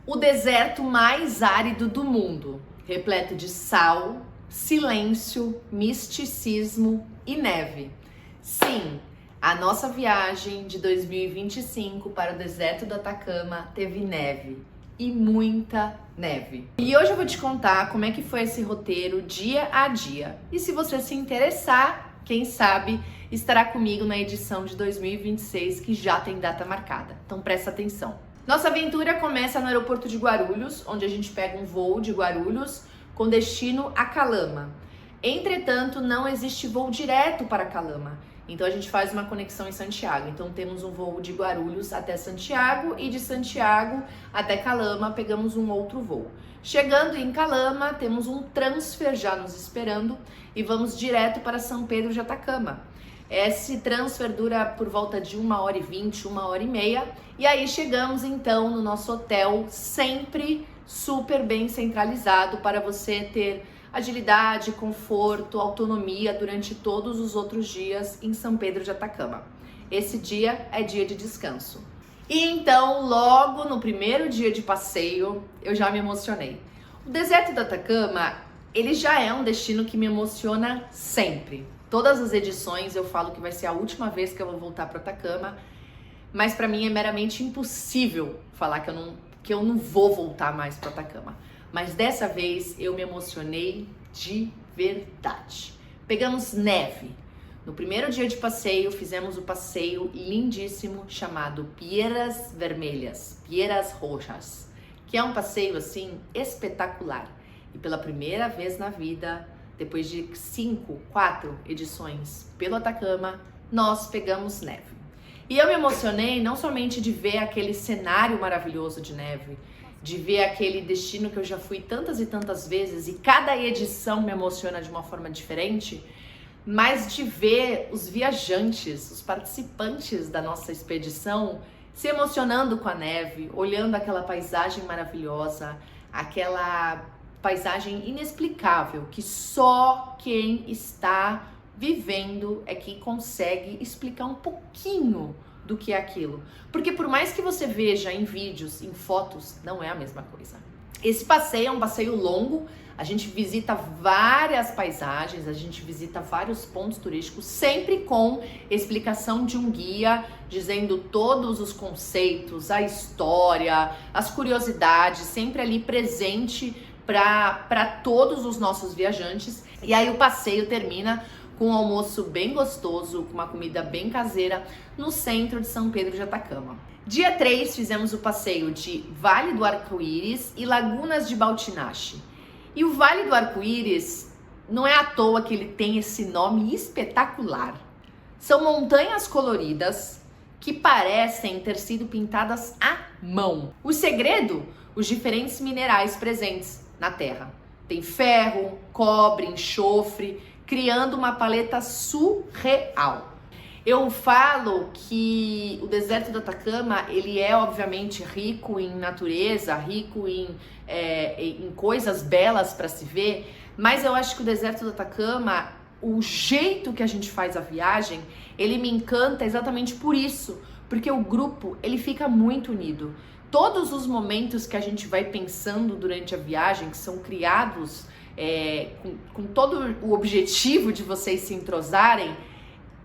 O deserto mais árido do mundo, repleto de sal, silêncio, misticismo e neve. Sim, a nossa viagem de 2025 para o deserto do Atacama teve neve e muita neve. E hoje eu vou te contar como é que foi esse roteiro dia a dia. E se você se interessar, quem sabe estará comigo na edição de 2026 que já tem data marcada. Então presta atenção. Nossa aventura começa no aeroporto de Guarulhos, onde a gente pega um voo de Guarulhos com destino a Calama. Entretanto, não existe voo direto para Calama, então a gente faz uma conexão em Santiago. Então temos um voo de Guarulhos até Santiago e de Santiago até Calama pegamos um outro voo. Chegando em Calama, temos um transfer já nos esperando e vamos direto para São Pedro de Atacama. Esse transfer dura por volta de 1h20, 1h30, e aí chegamos então no nosso hotel, sempre super bem centralizado para você ter agilidade, conforto, autonomia durante todos os outros dias em São Pedro de Atacama. Esse dia é dia de descanso. E então, logo no primeiro dia de passeio, eu já me emocionei. O deserto do Atacama, ele já é um destino que me emociona sempre. Todas as edições eu falo que vai ser a última vez que eu vou voltar para o Atacama, mas para mim é meramente impossível falar que eu não vou voltar mais para o Atacama. Mas dessa vez eu me emocionei de verdade. Pegamos neve. No primeiro dia de passeio, fizemos o passeio lindíssimo chamado Piedras Vermelhas, Piedras Rojas, que é um passeio assim espetacular. E pela primeira vez na vida, depois de 4 edições pelo Atacama, nós pegamos neve. E eu me emocionei não somente de ver aquele cenário maravilhoso de neve, de ver aquele destino que eu já fui tantas e tantas vezes e cada edição me emociona de uma forma diferente, mas de ver os viajantes, os participantes da nossa expedição se emocionando com a neve, olhando aquela paisagem maravilhosa, aquela paisagem inexplicável que só quem está vivendo é que consegue explicar um pouquinho do que é aquilo. Porque por mais que você veja em vídeos, em fotos, não é a mesma coisa. Esse passeio é um passeio longo, a gente visita várias paisagens, a gente visita vários pontos turísticos, sempre com explicação de um guia, dizendo todos os conceitos, a história, as curiosidades, sempre ali presente para todos os nossos viajantes. E aí o passeio termina com um almoço bem gostoso, com uma comida bem caseira no centro de São Pedro de Atacama. Dia 3 fizemos o passeio de Vale do Arco-Íris e Lagunas de Baltinache. E o Vale do Arco-Íris não é à toa que ele tem esse nome espetacular. São montanhas coloridas que parecem ter sido pintadas à mão. O segredo, os diferentes minerais presentes na terra. Tem ferro, cobre, enxofre, criando uma paleta surreal. Eu falo que o deserto do Atacama, ele é obviamente rico em natureza, rico em coisas belas para se ver, mas eu acho que o deserto do Atacama, o jeito que a gente faz a viagem, ele me encanta exatamente por isso, porque o grupo, ele fica muito unido. Todos os momentos que a gente vai pensando durante a viagem, que são criados com todo o objetivo de vocês se entrosarem,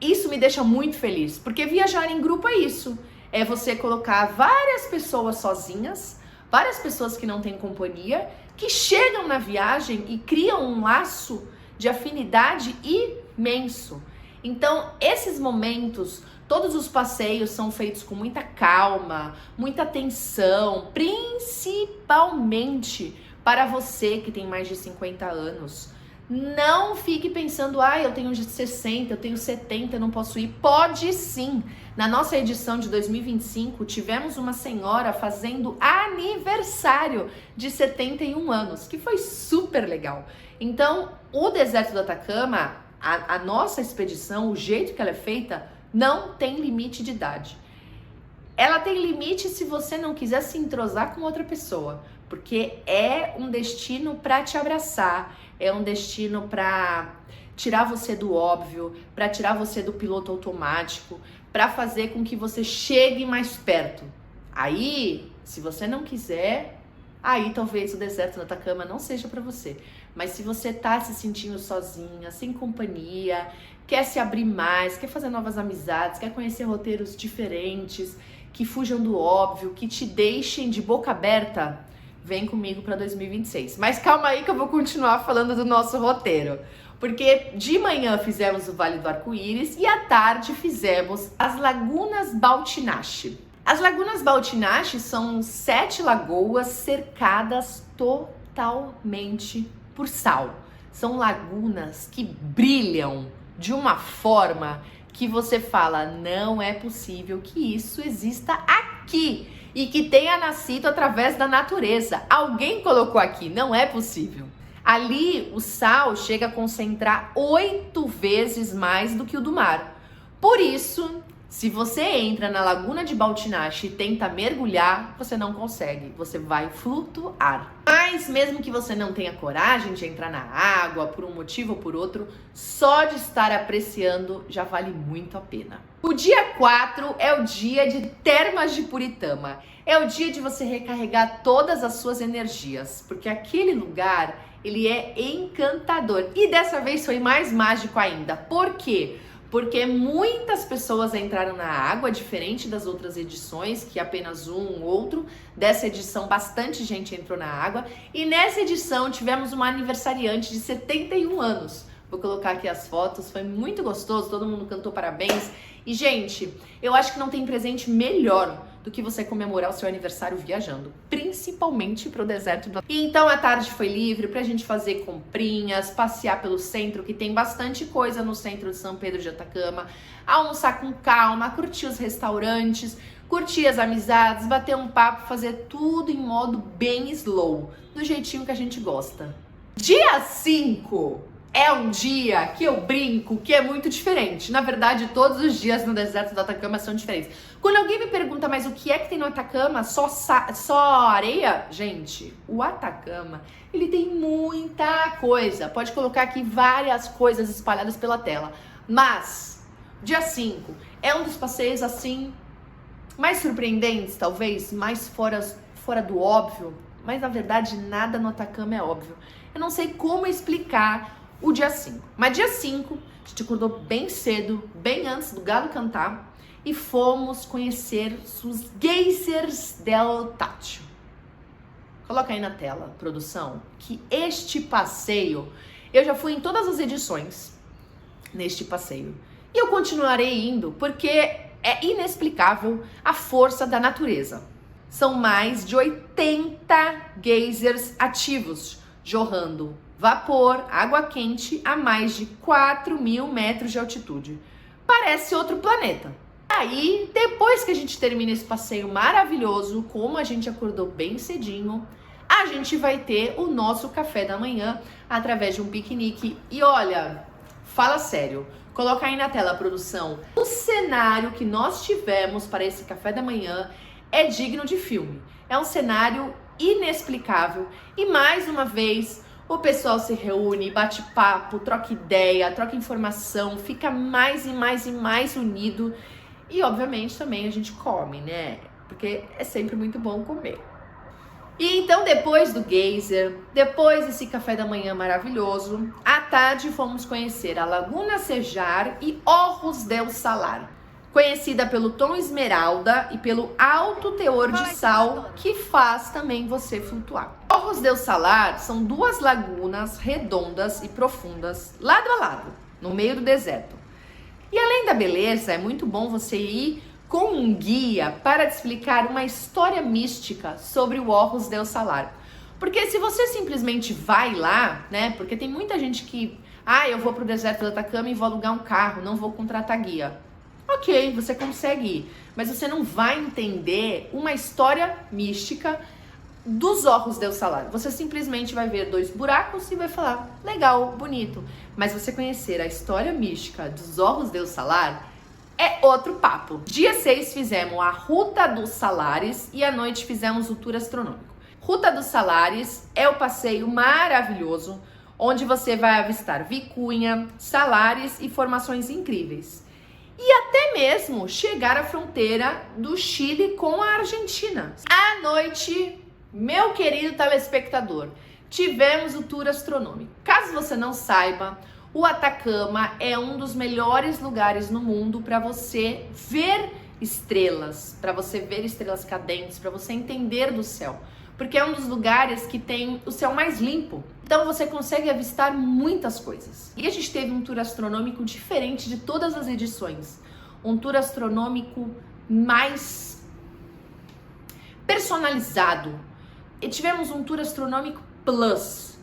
isso me deixa muito feliz, porque viajar em grupo é isso, é você colocar várias pessoas sozinhas, várias pessoas que não têm companhia, que chegam na viagem e criam um laço de afinidade imenso. Então, esses momentos, todos os passeios são feitos com muita calma, muita atenção, principalmente para você que tem mais de 50 anos. Não fique pensando, eu tenho 60, eu tenho 70, eu não posso ir. Pode sim! Na nossa edição de 2025, tivemos uma senhora fazendo aniversário de 71 anos, que foi super legal. Então, o deserto do Atacama, a nossa expedição, o jeito que ela é feita, não tem limite de idade. Ela tem limite se você não quiser se entrosar com outra pessoa, porque é um destino para te abraçar, é um destino para tirar você do óbvio, para tirar você do piloto automático, para fazer com que você chegue mais perto. Aí, se você não quiser, aí talvez o deserto do Atacama não seja para você. Mas se você tá se sentindo sozinha, sem companhia, quer se abrir mais, quer fazer novas amizades, quer conhecer roteiros diferentes, que fujam do óbvio, que te deixem de boca aberta, vem comigo para 2026. Mas calma aí que eu vou continuar falando do nosso roteiro. Porque de manhã fizemos o Vale do Arco-Íris e à tarde fizemos as Lagunas Baltinache. As Lagunas Baltinache são 7 lagoas cercadas totalmente por sal. São lagunas que brilham de uma forma que você fala, não é possível que isso exista aqui e que tenha nascido através da natureza. Alguém colocou aqui, não é possível. Ali o sal chega a concentrar 8 vezes mais do que o do mar. Por isso, se você entra na Laguna de Baltinache e tenta mergulhar, você não consegue, você vai flutuar. Mas mesmo que você não tenha coragem de entrar na água por um motivo ou por outro, só de estar apreciando já vale muito a pena. O dia 4 é o dia de Termas de Puritama. É o dia de você recarregar todas as suas energias, porque aquele lugar, ele é encantador. E dessa vez foi mais mágico ainda. Por quê? Porque muitas pessoas entraram na água, diferente das outras edições, que apenas um ou outro. Dessa edição, bastante gente entrou na água. E nessa edição, tivemos uma aniversariante de 71 anos. Vou colocar aqui as fotos, foi muito gostoso, todo mundo cantou parabéns. E, gente, eu acho que não tem presente melhor do que você comemorar o seu aniversário viajando, principalmente pro deserto do... E então a tarde foi livre pra gente fazer comprinhas, passear pelo centro, que tem bastante coisa no centro de São Pedro de Atacama, almoçar com calma, curtir os restaurantes, curtir as amizades, bater um papo, fazer tudo em modo bem slow, do jeitinho que a gente gosta. Dia 5 é um dia que eu brinco que é muito diferente. Na verdade, todos os dias no deserto do Atacama são diferentes. Quando alguém me pergunta, mas o que é que tem no Atacama? Só areia? Gente, o Atacama, ele tem muita coisa. Pode colocar aqui várias coisas espalhadas pela tela. Mas, dia 5 é um dos passeios, assim, mais surpreendentes, talvez, mais fora do óbvio. Mas, na verdade, nada no Atacama é óbvio. Eu não sei como explicar o dia 5. Mas dia 5, a gente acordou bem cedo, bem antes do galo cantar, e fomos conhecer os geysers del Tátil. Coloca aí na tela, produção, que este passeio, eu já fui em todas as edições neste passeio. E eu continuarei indo, porque é inexplicável a força da natureza. São mais de 80 geysers ativos, jorrando vapor, água quente a mais de 4.000 metros de altitude. Parece outro planeta. Aí, depois que a gente termina esse passeio maravilhoso, como a gente acordou bem cedinho, a gente vai ter o nosso café da manhã através de um piquenique. E olha, fala sério, coloca aí na tela, produção. O cenário que nós tivemos para esse café da manhã é digno de filme. É um cenário inexplicável e, mais uma vez, o pessoal se reúne, bate papo, troca ideia, troca informação, fica mais e mais e mais unido. E, obviamente, também a gente come, né? Porque é sempre muito bom comer. E então, depois do geyser, depois desse café da manhã maravilhoso, à tarde fomos conhecer a Laguna Sejar e Orros del Salar, conhecida pelo tom esmeralda e pelo alto teor de sal que faz também você flutuar. Orros del Salar são 2 lagunas redondas e profundas, lado a lado, no meio do deserto. E além da beleza, é muito bom você ir com um guia para te explicar uma história mística sobre o Orros del Salar. Porque se você simplesmente vai lá, né, porque tem muita gente que, eu vou pro deserto do Atacama e vou alugar um carro, não vou contratar guia. Ok, você consegue ir, mas você não vai entender uma história mística dos Orros del Salar. Você simplesmente vai ver 2 buracos e vai falar, legal, bonito. Mas você conhecer a história mística dos Orros del Salar é outro papo. Dia 6 fizemos a Ruta dos Salares e à noite fizemos o tour astronômico. Ruta dos Salares é o passeio maravilhoso, onde você vai avistar vicunha, salares e formações incríveis. E até mesmo chegar à fronteira do Chile com a Argentina. À noite, Meu querido telespectador, tivemos o tour astronômico. Caso você não saiba, o Atacama é um dos melhores lugares no mundo para você ver estrelas, para você ver estrelas cadentes, para você entender do céu. Porque é um dos lugares que tem o céu mais limpo. Então você consegue avistar muitas coisas. E a gente teve um tour astronômico diferente de todas as edições. Um tour astronômico mais personalizado. E tivemos um tour astronômico plus,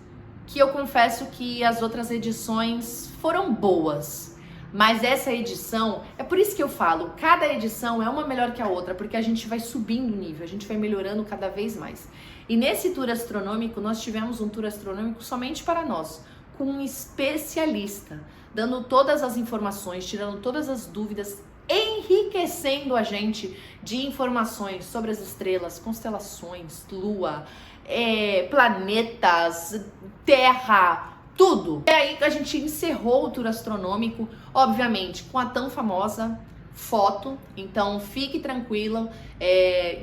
que eu confesso que as outras edições foram boas. Mas essa edição, é por isso que eu falo, cada edição é uma melhor que a outra, porque a gente vai subindo o nível, a gente vai melhorando cada vez mais. E nesse tour astronômico, nós tivemos um tour astronômico somente para nós, com um especialista, dando todas as informações, tirando todas as dúvidas, enriquecendo a gente de informações sobre as estrelas, constelações, lua, planetas, terra, tudo. E aí a gente encerrou o tour astronômico, obviamente, com a tão famosa foto. Então fique tranquilo,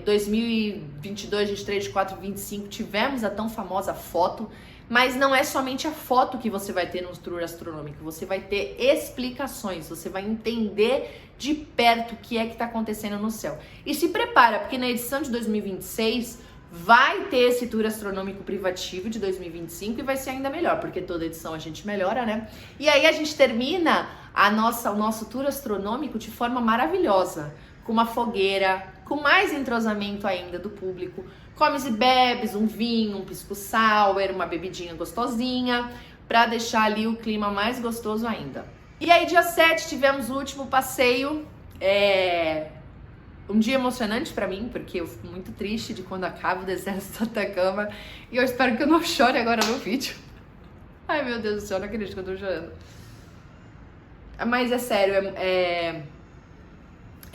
2022, 23, 24, 25 tivemos a tão famosa foto, mas não é somente a foto que você vai ter no tour astronômico, você vai ter explicações, você vai entender de perto o que é que está acontecendo no céu. E se prepara, porque na edição de 2026 vai ter esse tour astronômico privativo de 2025 e vai ser ainda melhor, porque toda edição a gente melhora, né? E aí a gente termina o nosso tour astronômico de forma maravilhosa, com uma fogueira, com mais entrosamento ainda do público, comes e bebes, um vinho, um pisco sour, uma bebidinha gostosinha, para deixar ali o clima mais gostoso ainda. E aí dia 7 tivemos o último passeio, um dia emocionante pra mim, porque eu fico muito triste de quando acaba o deserto do Atacama. E eu espero que eu não chore agora no vídeo. Ai, meu Deus do céu, não acredito que eu tô chorando. Mas é sério, é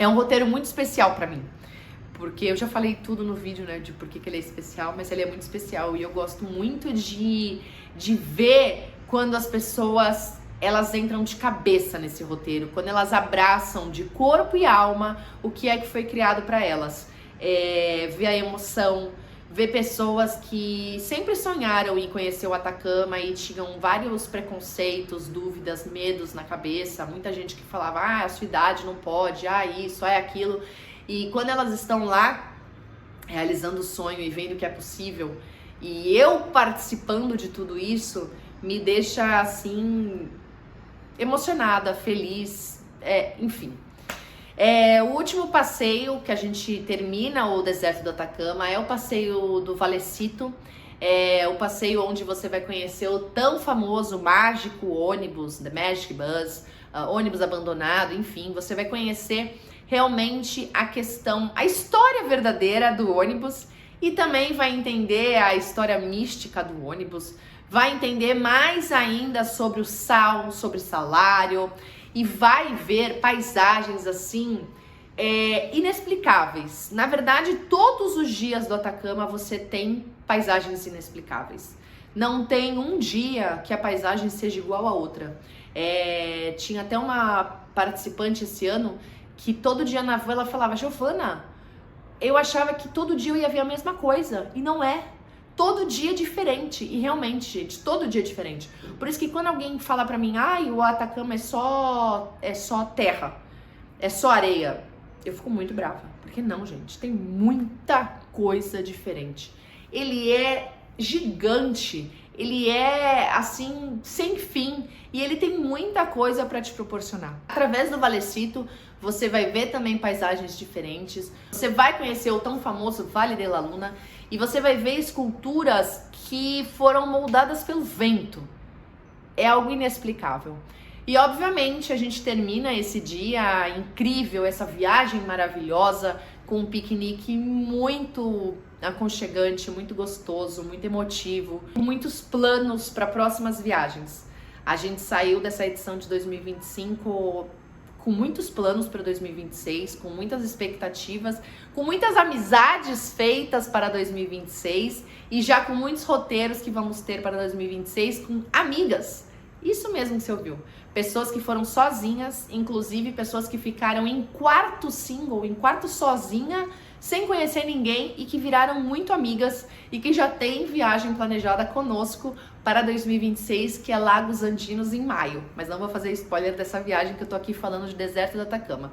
um roteiro muito especial pra mim. Porque eu já falei tudo no vídeo, né, de por que ele é especial, mas ele é muito especial. E eu gosto muito de ver quando as pessoas elas entram de cabeça nesse roteiro, quando elas abraçam de corpo e alma o que é que foi criado para elas. Ver a emoção, ver pessoas que sempre sonharam em conhecer o Atacama e tinham vários preconceitos, dúvidas, medos na cabeça. Muita gente que falava, a sua idade não pode, isso, aquilo. E quando elas estão lá, realizando o sonho e vendo que é possível, e eu participando de tudo isso, me deixa assim emocionada, feliz, enfim. O último passeio que a gente termina o deserto do Atacama é o passeio do Valecito, o passeio onde você vai conhecer o tão famoso mágico ônibus, The Magic Bus, ônibus abandonado, enfim, você vai conhecer realmente a história verdadeira do ônibus e também vai entender a história mística do ônibus, vai entender mais ainda sobre o sal, sobre salário e vai ver paisagens assim inexplicáveis. Na verdade, todos os dias do Atacama você tem paisagens inexplicáveis. Não tem um dia que a paisagem seja igual a outra. Tinha até uma participante esse ano que todo dia na van ela falava, Giovana, eu achava que todo dia eu ia ver a mesma coisa e não é. Todo dia é diferente, e realmente, gente, todo dia é diferente. Por isso que quando alguém fala pra mim, o Atacama é só terra, é só areia, eu fico muito brava. Porque não, gente, tem muita coisa diferente. Ele é gigante, ele é, assim, sem fim, e ele tem muita coisa pra te proporcionar. Através do Valecito, você vai ver também paisagens diferentes, você vai conhecer o tão famoso Vale de la Luna, e você vai ver esculturas que foram moldadas pelo vento. É algo inexplicável. E obviamente a gente termina esse dia incrível, essa viagem maravilhosa, com um piquenique muito aconchegante, muito gostoso, muito emotivo, com muitos planos para próximas viagens. A gente saiu dessa edição de 2025 com muitos planos para 2026, com muitas expectativas, com muitas amizades feitas para 2026 e já com muitos roteiros que vamos ter para 2026 com amigas. Isso mesmo que você ouviu. Pessoas que foram sozinhas, inclusive pessoas que ficaram em quarto single, em quarto sozinha, sem conhecer ninguém e que viraram muito amigas e que já tem viagem planejada conosco para 2026, que é Lagos Andinos em maio. Mas não vou fazer spoiler dessa viagem que eu tô aqui falando de deserto do Atacama.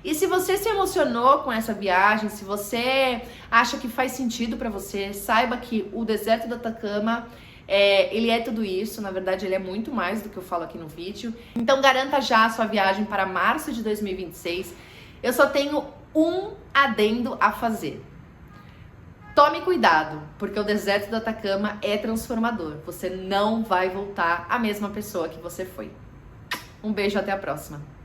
E se você se emocionou com essa viagem, se você acha que faz sentido para você, saiba que o deserto do Atacama ele é tudo isso, na verdade ele é muito mais do que eu falo aqui no vídeo. Então garanta já a sua viagem para março de 2026. Eu só tenho um adendo a fazer. Tome cuidado, porque o deserto do Atacama é transformador. Você não vai voltar a mesma pessoa que você foi. Um beijo, até a próxima.